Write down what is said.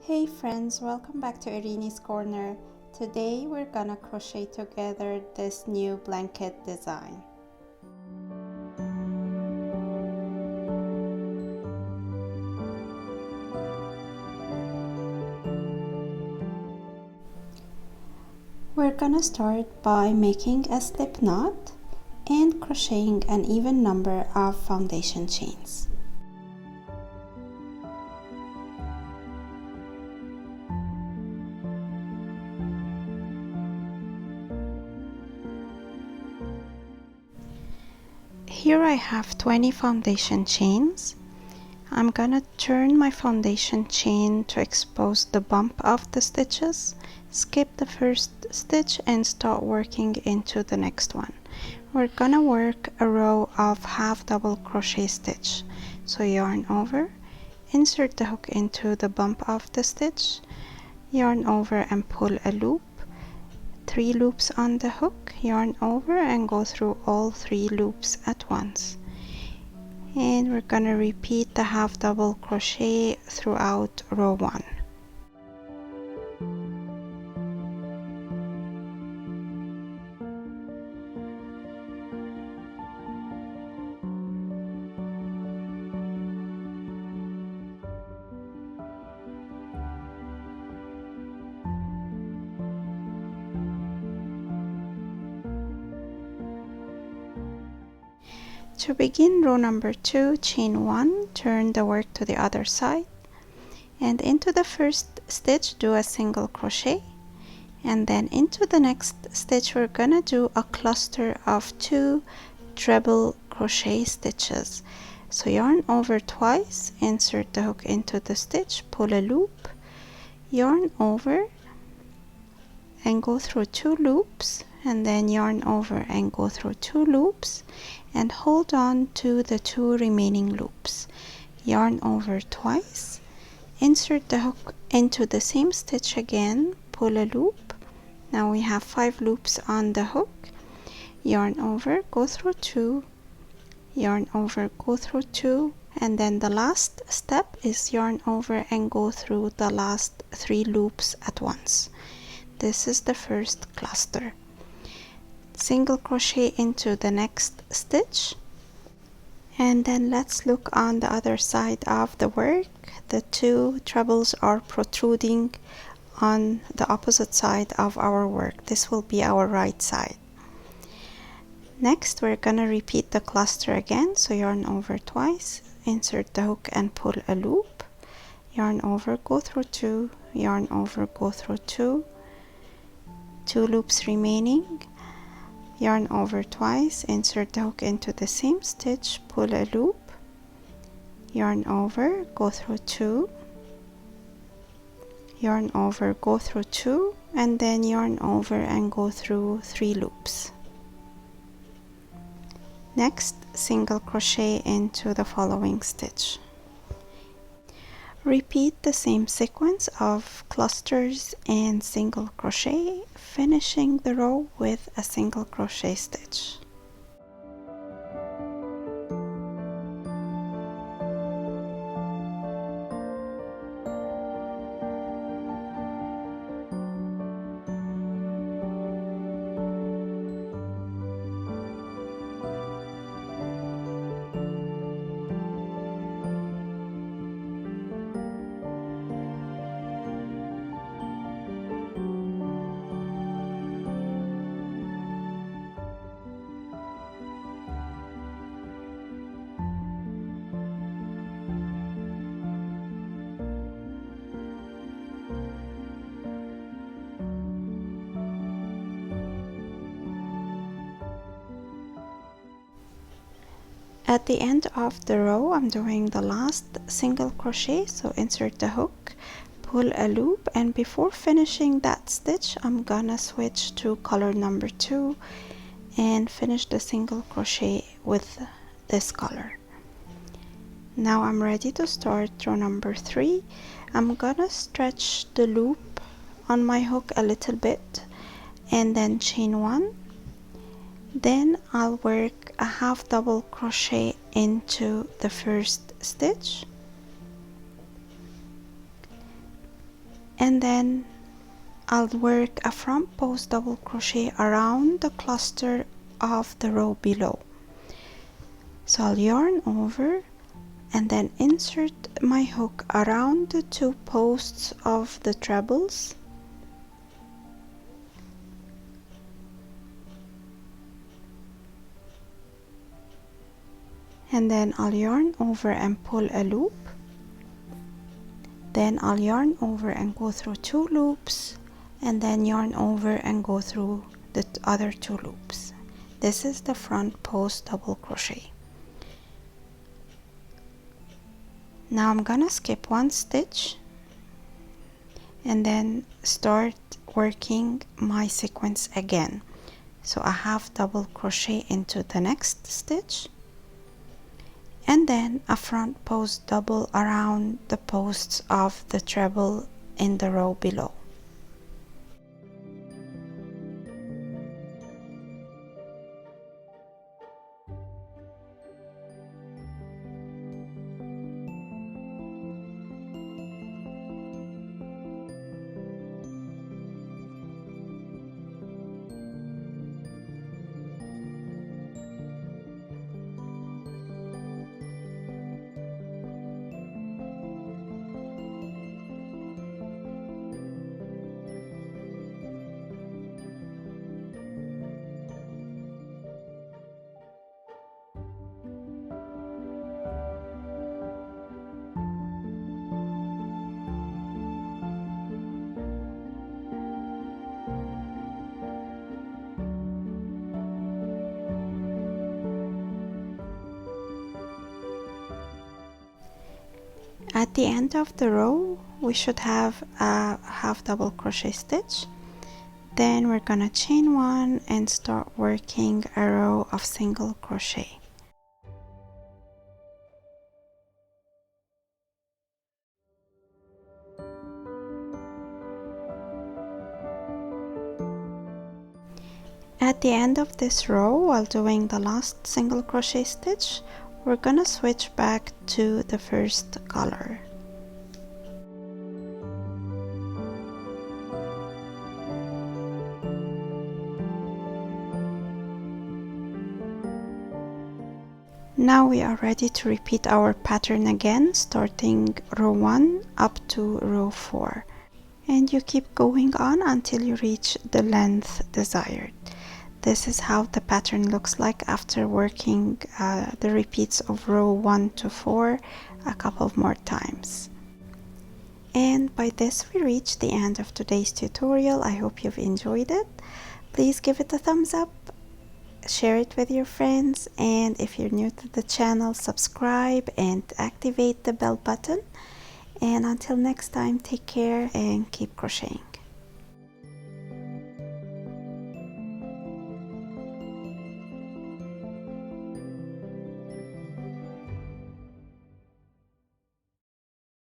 Hey friends, welcome back to Erini's Corner. Today we're gonna crochet together this new blanket design. We're gonna start by making a slip knot and crocheting an even number of foundation chains. Here I have 20 foundation chains. I'm gonna turn my foundation chain to expose the bump of the stitches, skip the first stitch and start working into the next one. We're gonna work a row of half double crochet stitch. So yarn over, insert the hook into the bump of the stitch, yarn over and pull a loop, 3 loops on the hook, yarn over and go through all 3 loops at once. And we're gonna repeat the half double crochet throughout row 1. To begin row number 2, chain 1, turn the work to the other side, and into the first stitch do a single crochet, and then into the next stitch we're gonna do a cluster of 2 treble crochet stitches. So yarn over twice, insert the hook into the stitch, pull a loop, yarn over and go through 2 loops, and then yarn over and go through 2 loops and hold on to the 2 remaining loops. Yarn over twice, insert the hook into the same stitch again, pull a loop. Now we have 5 loops on the hook. Yarn over, go through 2, yarn over, go through 2, and then the last step is yarn over and go through the last 3 loops at once. This is the first cluster. Single crochet into the next stitch, and then let's look on the other side of the work. The 2 trebles are protruding on the opposite side of our work. This will be our right side. Next we're gonna repeat the cluster again, so yarn over twice, insert the hook and pull a loop, yarn over, go through 2, yarn over, go through 2, 2 loops remaining, yarn over twice, insert the hook into the same stitch, pull a loop, yarn over, go through 2, yarn over, go through 2, and then yarn over and go through 3 loops. Next, single crochet into the following stitch. Repeat the same sequence of clusters and single crochet, finishing the row with a single crochet stitch. At the end of the row, I'm doing the last single crochet, so insert the hook, pull a loop, and before finishing that stitch, I'm gonna switch to color number 2 and finish the single crochet with this color. Now I'm ready to start row number 3. I'm gonna stretch the loop on my hook a little bit and then chain 1. Then I'll work a half double crochet into the first stitch, and then I'll work a front post double crochet around the cluster of the row below. So I'll yarn over and then insert my hook around the 2 posts of the trebles, and then I'll yarn over and pull a loop. Then I'll yarn over and go through 2 loops, and then yarn over and go through the other 2 loops. This is the front post double crochet. Now I'm gonna skip 1 stitch and then start working my sequence again. So a half double crochet into the next stitch, and then a front post double around the posts of the treble in the row below. At the end of the row, we should have a half double crochet stitch. Then we're gonna chain 1 and start working a row of single crochet. At the end of this row, while doing the last single crochet stitch, we're gonna switch back to the first color. Now we are ready to repeat our pattern again, starting row 1 up to row 4. And you keep going on until you reach the length desired. This is how the pattern looks like after working the repeats of row 1 to 4 a couple more times. And by this we reach the end of today's tutorial. I hope you've enjoyed it. Please give it a thumbs up, share it with your friends, and if you're new to the channel, subscribe and activate the bell button. And until next time, take care and keep crocheting.